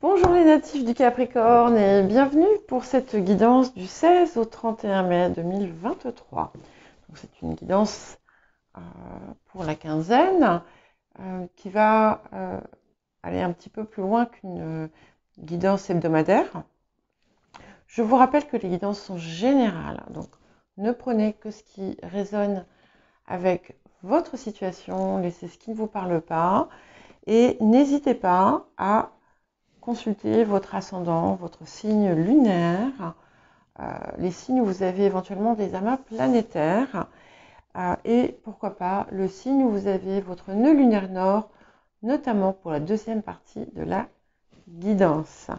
Bonjour les natifs du Capricorne et bienvenue pour cette guidance du 16 au 31 mai 2023. C'est une guidance pour la quinzaine qui va aller un petit peu plus loin qu'une guidance hebdomadaire. Je vous rappelle que les guidances sont générales, donc ne prenez que ce qui résonne avec votre situation, laissez ce qui ne vous parle pas et n'hésitez pas à consulter votre ascendant, votre signe lunaire, les signes où vous avez éventuellement des amas planétaires et pourquoi pas le signe où vous avez votre nœud lunaire nord, notamment pour la deuxième partie de la guidance.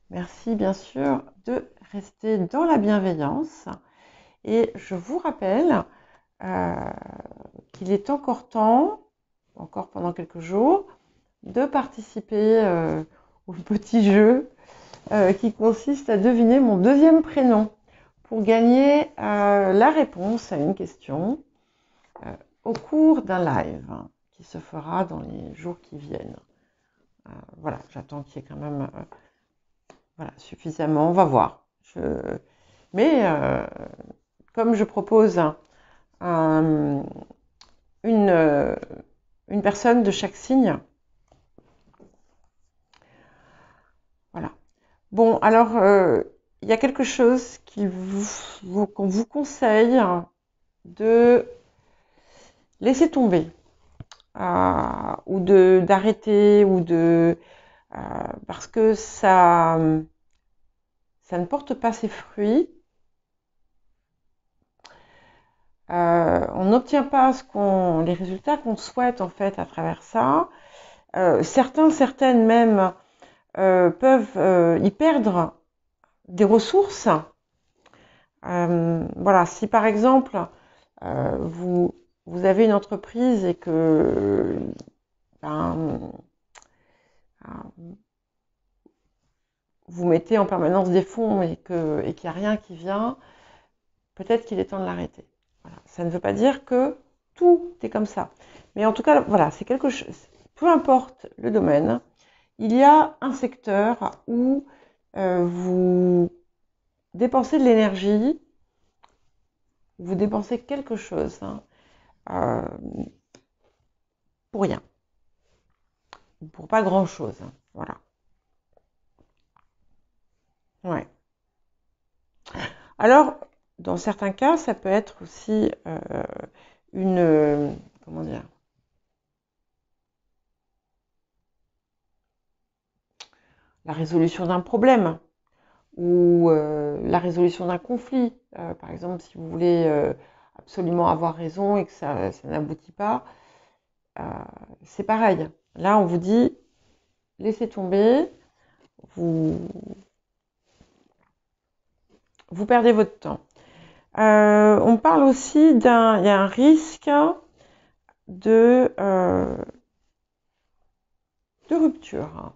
Merci bien sûr de rester dans la bienveillance et je vous rappelle qu'il est encore temps, encore pendant quelques jours, de participer au petit jeu qui consiste à deviner mon deuxième prénom pour gagner la réponse à une question au cours d'un live qui se fera dans les jours qui viennent. Voilà, j'attends qu'il y ait quand même suffisamment, on va voir. Mais comme je propose une personne de chaque signe, voilà. Bon, alors, il y a quelque chose qu'on vous conseille de laisser tomber, ou d'arrêter, parce que ça ne porte pas ses fruits. On n'obtient pas les résultats qu'on souhaite en fait à travers ça. Certaines même peuvent y perdre des ressources. Voilà, si par exemple vous avez une entreprise et que vous mettez en permanence des fonds et qu'il n'y a rien qui vient, peut-être qu'il est temps de l'arrêter. Voilà. Ça ne veut pas dire que tout est comme ça. Mais en tout cas, voilà, c'est quelque chose, peu importe le domaine, il y a un secteur où vous dépensez de l'énergie, vous dépensez quelque chose pour rien, pour pas grand-chose. Voilà. Ouais. Alors, dans certains cas, ça peut être aussi comment dire, la résolution d'un problème ou la résolution d'un conflit. Par exemple, si vous voulez absolument avoir raison et que ça n'aboutit pas, c'est pareil. Là, on vous dit, laissez tomber, vous perdez votre temps. On parle aussi il y a un risque de rupture.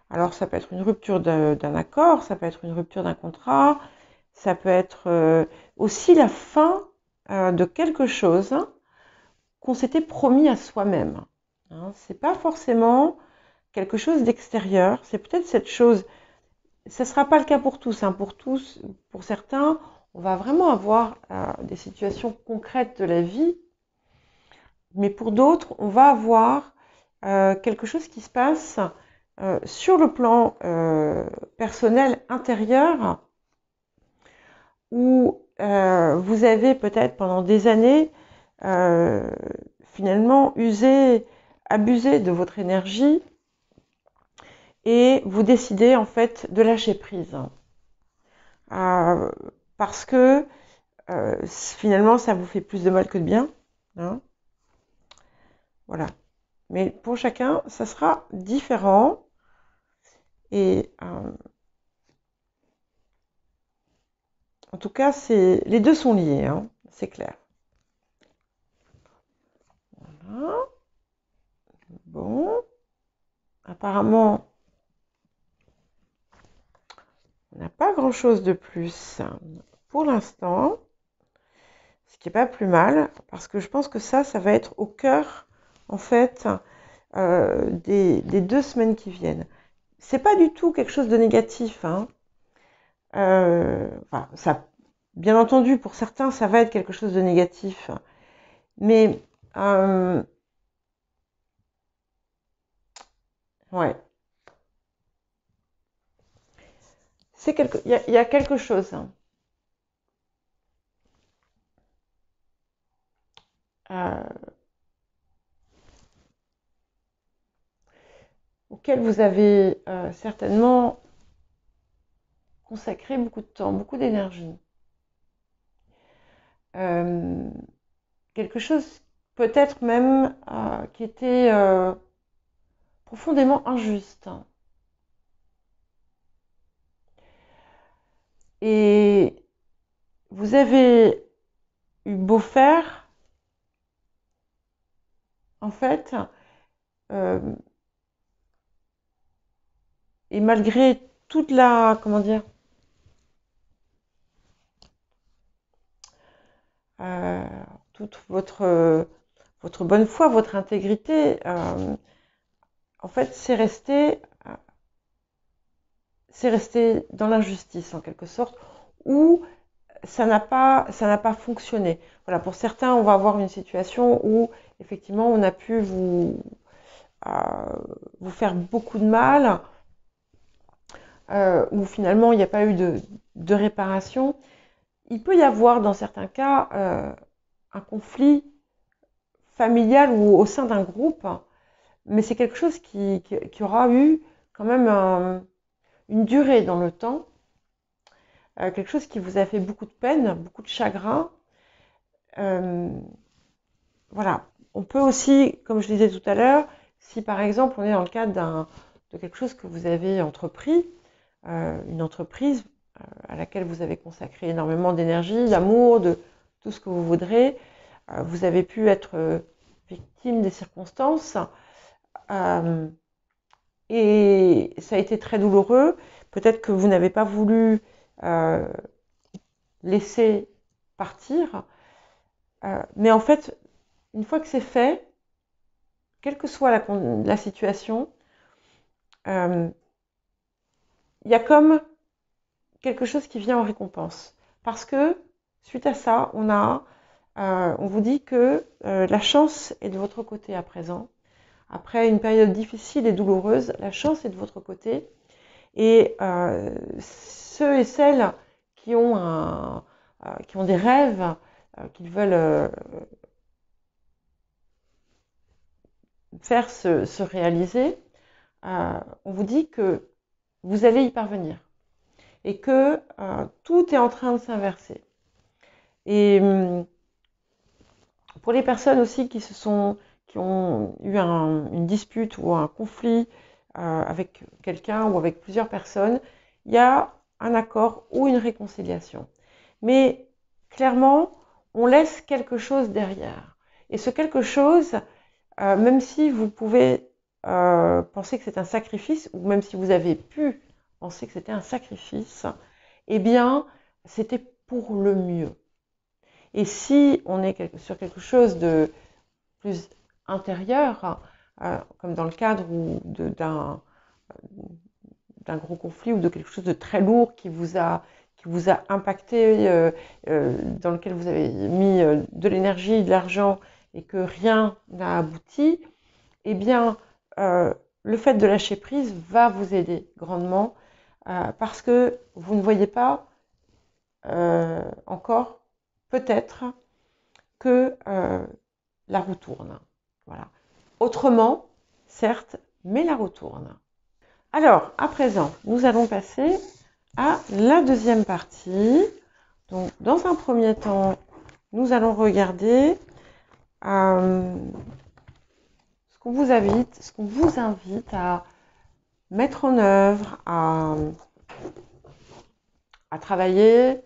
Alors, ça peut être une rupture d'un accord, ça peut être une rupture d'un contrat, ça peut être aussi la fin de quelque chose qu'on s'était promis à soi-même. Hein, c'est pas forcément quelque chose d'extérieur, c'est peut-être cette chose. Ce ne sera pas le cas pour tous. Hein. Pour certains, on va vraiment avoir des situations concrètes de la vie, mais pour d'autres, on va avoir quelque chose qui se passe sur le plan personnel intérieur, où vous avez peut-être pendant des années finalement abusé de votre énergie et vous décidez en fait de lâcher prise. Parce que finalement ça vous fait plus de mal que de bien. Hein. Voilà. Mais pour chacun, ça sera différent. Et en tout cas, les deux sont liés, hein, c'est clair. Voilà. Bon. Apparemment, on n'a pas grand-chose de plus pour l'instant. Ce qui n'est pas plus mal, parce que je pense que ça va être au cœur, en fait, des 2 semaines qui viennent. c'est pas du tout quelque chose de négatif, hein. Enfin, ça, bien entendu, pour certains, ça va être quelque chose de négatif. Mais, ouais, il y a quelque chose, hein, euh, auquel vous avez certainement consacré beaucoup de temps, beaucoup d'énergie. Euh, Quelque chose peut-être même qui était profondément injuste. Et vous avez eu beau faire, en fait, euh, et malgré toute la, comment dire, euh, toute votre bonne foi, votre intégrité, en fait, c'est resté dans l'injustice en quelque sorte, ou ça n'a pas fonctionné. Voilà, pour certains, on va avoir une situation où effectivement, on a pu euh, vous faire beaucoup de mal, où finalement, il n'y a pas eu de réparation. Il peut y avoir, dans certains cas, un conflit familial ou au sein d'un groupe, mais c'est quelque chose qui aura eu quand même une durée dans le temps, quelque chose qui vous a fait beaucoup de peine, beaucoup de chagrin. Euh, voilà. On peut aussi, comme je disais tout à l'heure, si par exemple on est dans le cadre de quelque chose que vous avez entrepris, une entreprise à laquelle vous avez consacré énormément d'énergie, d'amour, de tout ce que vous voudrez, vous avez pu être victime des circonstances euh, et ça a été très douloureux. Peut-être que vous n'avez pas voulu euh, laisser partir, mais en fait, une fois que c'est fait, quelle que soit la situation, il y a comme quelque chose qui vient en récompense. Parce que, suite à ça, on vous dit que la chance est de votre côté à présent. Après une période difficile et douloureuse, la chance est de votre côté. Et ceux et celles qui ont des rêves, qu'ils veulent faire se réaliser, on vous dit que vous allez y parvenir et que tout est en train de s'inverser. Et pour les personnes aussi qui ont eu une dispute ou un conflit avec quelqu'un ou avec plusieurs personnes, il y a un accord ou une réconciliation. Mais clairement, on laisse quelque chose derrière. Et ce quelque chose, même si vous pouvez penser que c'est un sacrifice, ou même si vous avez pu penser que c'était un sacrifice, eh bien, c'était pour le mieux. Et si on est sur quelque chose de plus intérieur, comme dans le cadre d'un gros conflit ou de quelque chose de très lourd qui vous a impacté, dans lequel vous avez mis de l'énergie, de l'argent et que rien n'a abouti, eh bien, le fait de lâcher prise va vous aider grandement parce que vous ne voyez pas encore, peut-être, que la roue tourne. Voilà. Autrement, certes, mais la roue tourne. Alors, à présent, nous allons passer à la deuxième partie. Donc, dans un premier temps, nous allons regarder ce qu'on vous invite à mettre en œuvre, à travailler,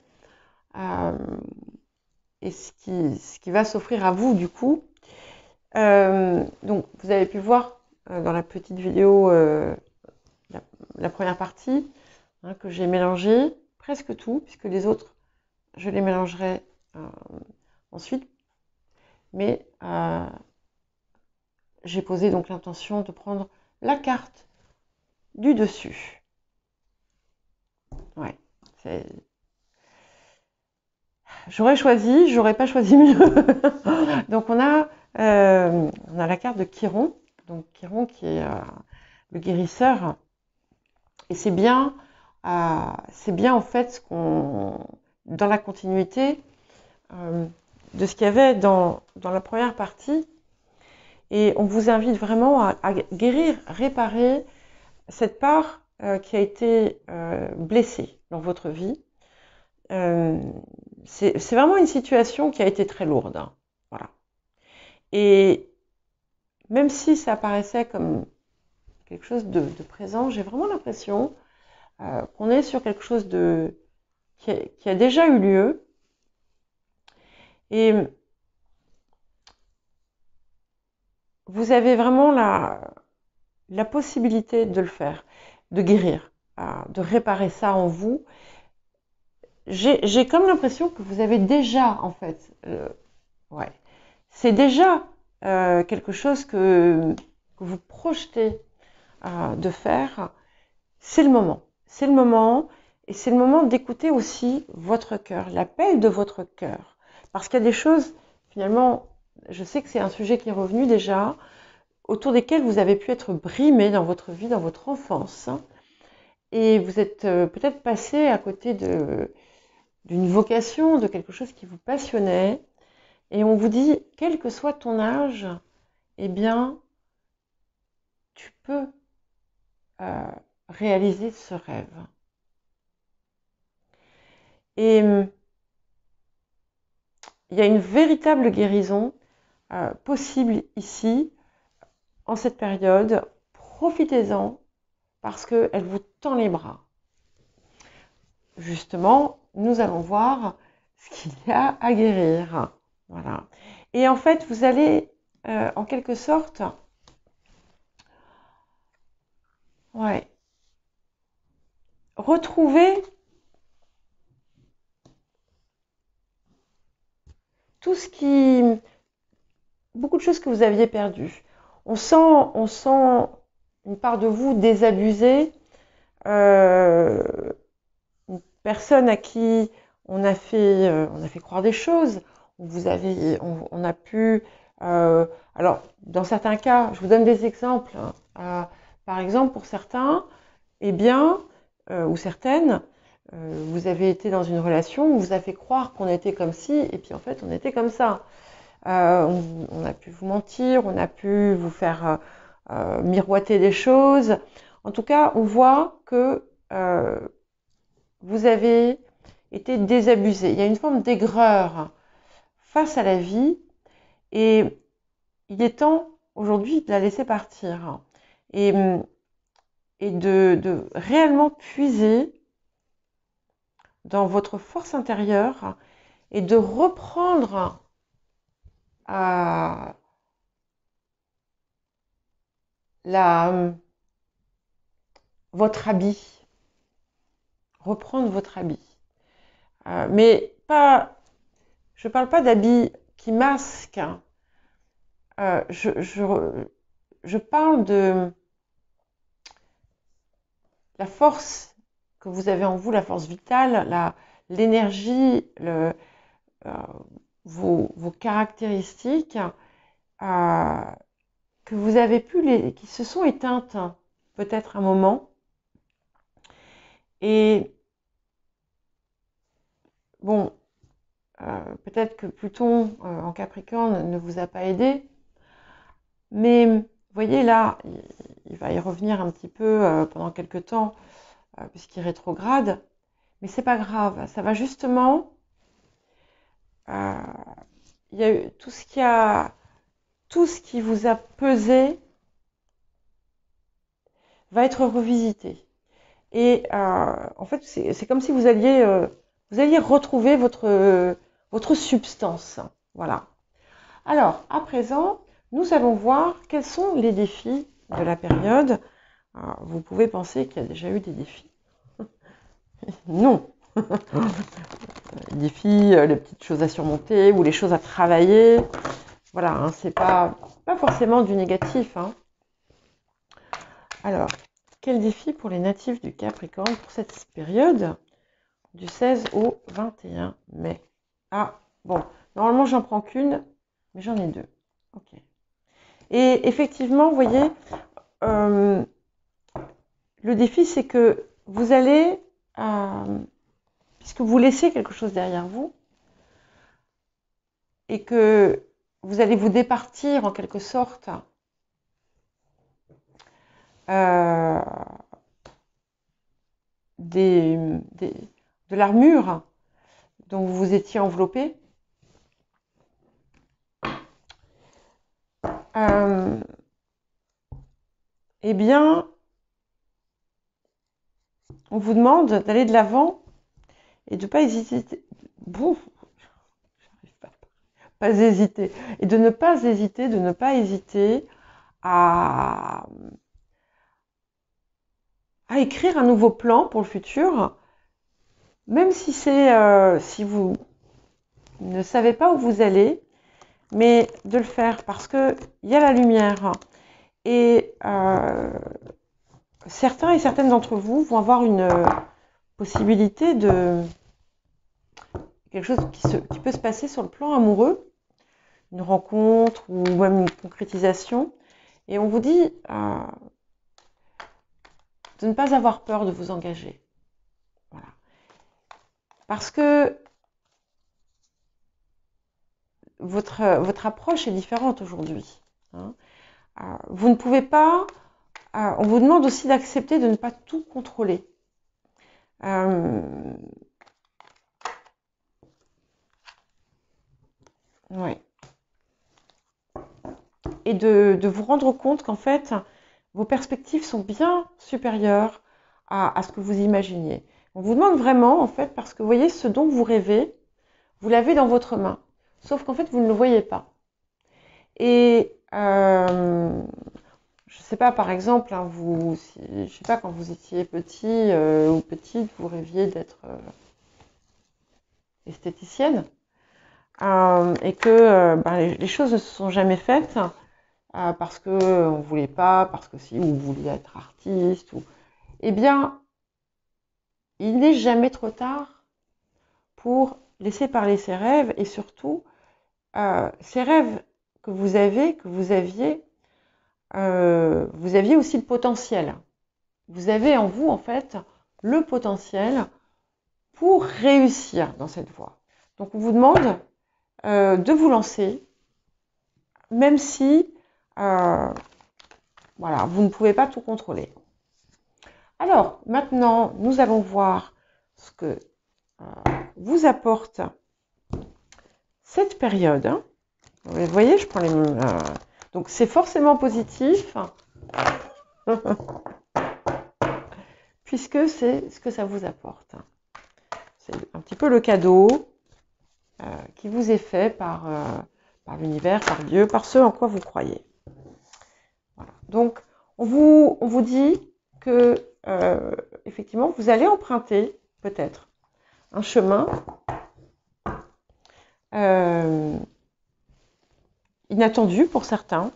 et ce qui va s'offrir à vous du coup. Donc, vous avez pu voir dans la petite vidéo la première partie hein, que j'ai mélangé presque tout, puisque les autres, je les mélangerai ensuite. Mais j'ai posé donc l'intention de prendre la carte du dessus. Ouais, j'aurais choisi, j'aurais pas choisi mieux. Donc on a la carte de Chiron, donc Chiron qui est le guérisseur, et c'est bien en fait dans la continuité de ce qu'il y avait dans la première partie, et on vous invite vraiment à guérir, réparer cette part qui a été blessée dans votre vie. C'est vraiment une situation qui a été très lourde, hein. Voilà. Et même si ça apparaissait comme quelque chose de présent, j'ai vraiment l'impression qu'on est sur quelque chose qui a déjà eu lieu. Et vous avez vraiment la possibilité de le faire, de guérir, de réparer ça en vous. J'ai comme l'impression que vous avez déjà, en fait, ouais, c'est déjà quelque chose que vous projetez de faire. C'est le moment. C'est le moment, et c'est le moment d'écouter aussi votre cœur, l'appel de votre cœur. Parce qu'il y a des choses, finalement, je sais que c'est un sujet qui est revenu déjà, autour desquels vous avez pu être brimé dans votre vie, dans votre enfance. Et vous êtes peut-être passé à côté d'une vocation, de quelque chose qui vous passionnait. Et on vous dit, quel que soit ton âge, eh bien, tu peux réaliser ce rêve. Et il y a une véritable guérison possible ici, en cette période. Profitez-en, parce qu'elle vous tend les bras. Justement, nous allons voir ce qu'il y a à guérir. Voilà. Et en fait, vous allez, en quelque sorte, ouais, retrouver beaucoup de choses que vous aviez perdues. On sent une part de vous désabusée, une personne à qui on a fait croire des choses. On a pu, alors dans certains cas, je vous donne des exemples. Par exemple, pour certains, eh bien, ou certaines, vous avez été dans une relation où on vous a fait croire qu'on était comme ci, et puis en fait, on était comme ça. On a pu vous mentir, on a pu vous faire miroiter des choses. En tout cas, on voit que vous avez été désabusé. Il y a une forme d'aigreur face à la vie, et il est temps aujourd'hui de la laisser partir et de réellement puiser dans votre force intérieure et de reprendre votre habit. Reprendre votre habit. Mais pas, je ne parle pas d'habits qui masquent. Je parle de la force que vous avez en vous, la force vitale, l'énergie, vos caractéristiques que vous avez pu, qui se sont éteintes peut-être un moment. Et bon, peut-être que Pluton en Capricorne ne vous a pas aidé, mais vous voyez là, il va y revenir un petit peu pendant quelques temps, puisqu'il rétrograde, mais c'est pas grave, ça va justement, il y a eu tout ce qui vous a pesé va être revisité. Et en fait, c'est comme si vous alliez retrouver votre substance. Voilà. Alors, à présent, nous allons voir quels sont les défis de la période. Alors, vous pouvez penser qu'il y a déjà eu des défis. Non. Les défis, les petites choses à surmonter ou les choses à travailler. Voilà, hein, c'est pas forcément du négatif. Hein. Alors, quel défi pour les natifs du Capricorne pour cette période du 16 au 21 mai? Ah, bon, normalement, j'en prends qu'une, mais j'en ai deux. Ok. Et effectivement, vous voyez, le défi, c'est que vous allez, puisque vous laissez quelque chose derrière vous, et que vous allez vous départir en quelque sorte de l'armure dont vous vous étiez enveloppé, eh bien, on vous demande d'aller de l'avant et de ne pas hésiter. Bon, j'arrive pas hésiter. Et de ne pas hésiter à écrire un nouveau plan pour le futur, même si si vous ne savez pas où vous allez, mais de le faire parce que il y a la lumière et certains et certaines d'entre vous vont avoir une possibilité de quelque chose qui peut se passer sur le plan amoureux, une rencontre ou même une concrétisation, et on vous dit de ne pas avoir peur de vous engager. Voilà. Parce que votre approche est différente aujourd'hui. Hein. Vous ne pouvez pas... on vous demande aussi d'accepter de ne pas tout contrôler. Ouais. Et de vous rendre compte qu'en fait, vos perspectives sont bien supérieures à ce que vous imaginiez. On vous demande vraiment, en fait, parce que vous voyez, ce dont vous rêvez, vous l'avez dans votre main. Sauf qu'en fait, vous ne le voyez pas. Et je ne sais pas, par exemple, hein, je sais pas, quand vous étiez petit ou petite, vous rêviez d'être esthéticienne et que les choses ne se sont jamais faites parce que on voulait pas, parce que si, ou vous vouliez être artiste, ou eh bien, il n'est jamais trop tard pour laisser parler ses rêves et surtout ces rêves que vous aviez, vous aviez aussi le potentiel. Vous avez en vous, en fait, le potentiel pour réussir dans cette voie. Donc, on vous demande de vous lancer, même si voilà, vous ne pouvez pas tout contrôler. Alors, maintenant, nous allons voir ce que vous apporte cette période. Hein. Vous voyez, je prends les... donc, c'est forcément positif, puisque c'est ce que ça vous apporte. C'est un petit peu le cadeau qui vous est fait par l'univers, par Dieu, par ce en quoi vous croyez. Voilà. Donc, on vous dit que, effectivement, vous allez emprunter, peut-être, un chemin inattendu pour certains,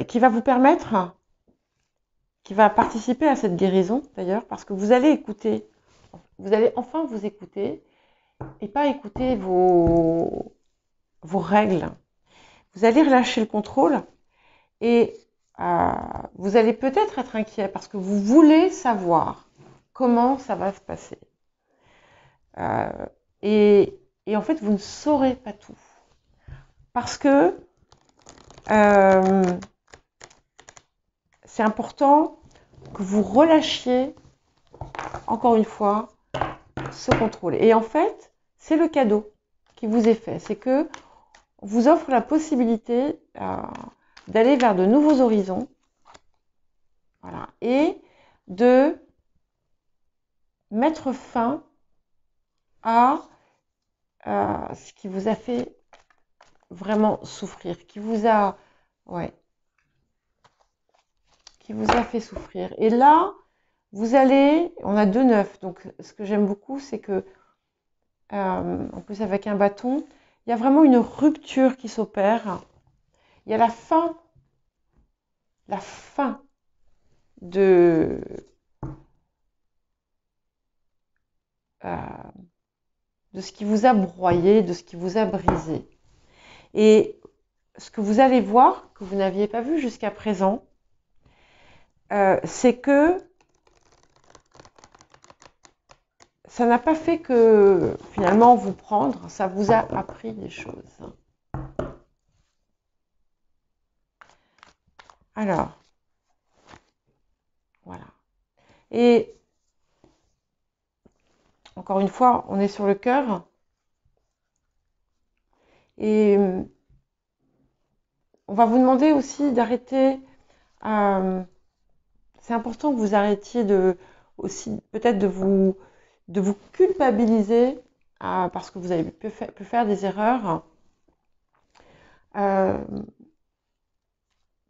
qui va vous permettre, qui va participer à cette guérison, d'ailleurs, parce que vous allez écouter, vous allez enfin vous écouter, et pas écouter vos règles. Vous allez relâcher le contrôle et vous allez peut-être être inquiet parce que vous voulez savoir comment ça va se passer. Et en fait, vous ne saurez pas tout. Parce que c'est important que vous relâchiez, encore une fois, ce contrôle. Et en fait, c'est le cadeau qui vous est fait. C'est que on vous offre la possibilité d'aller vers de nouveaux horizons, voilà, et de mettre fin à ce qui vous a fait vraiment souffrir, qui vous a fait souffrir. Et là, vous allez, on a 2 9, donc ce que j'aime beaucoup, c'est que, en plus avec un bâton, il y a vraiment une rupture qui s'opère. Il y a la fin de ce qui vous a broyé, de ce qui vous a brisé. Et ce que vous allez voir, que vous n'aviez pas vu jusqu'à présent, c'est que ça n'a pas fait que finalement vous prendre, ça vous a appris des choses. Alors, voilà. Et encore une fois, on est sur le cœur. Et on va vous demander aussi d'arrêter. C'est important que vous arrêtiez aussi peut-être de vous culpabiliser parce que vous avez pu faire des erreurs.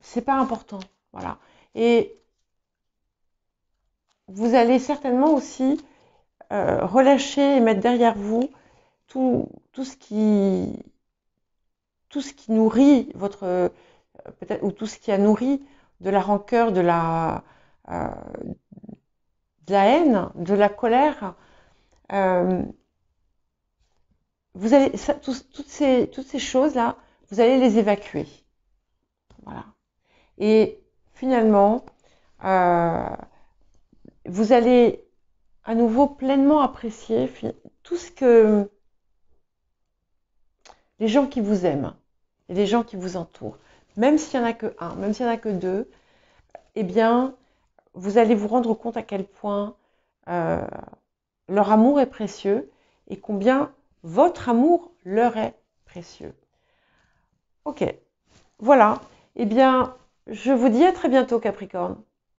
C'est pas important, voilà. Et vous allez certainement aussi relâcher et mettre derrière vous tout ce qui nourrit votre peut-être, ou tout ce qui a nourri de la rancœur, de la haine, de la colère. Vous allez toutes ces choses là, vous allez les évacuer, voilà. Et finalement, vous allez à nouveau pleinement apprécier tout ce que les gens qui vous aiment et les gens qui vous entourent, même s'il n'y en a que un, même s'il n'y en a que deux, eh bien, vous allez vous rendre compte à quel point leur amour est précieux et combien votre amour leur est précieux. Ok, voilà. Eh bien, je vous dis à très bientôt, Capricorne.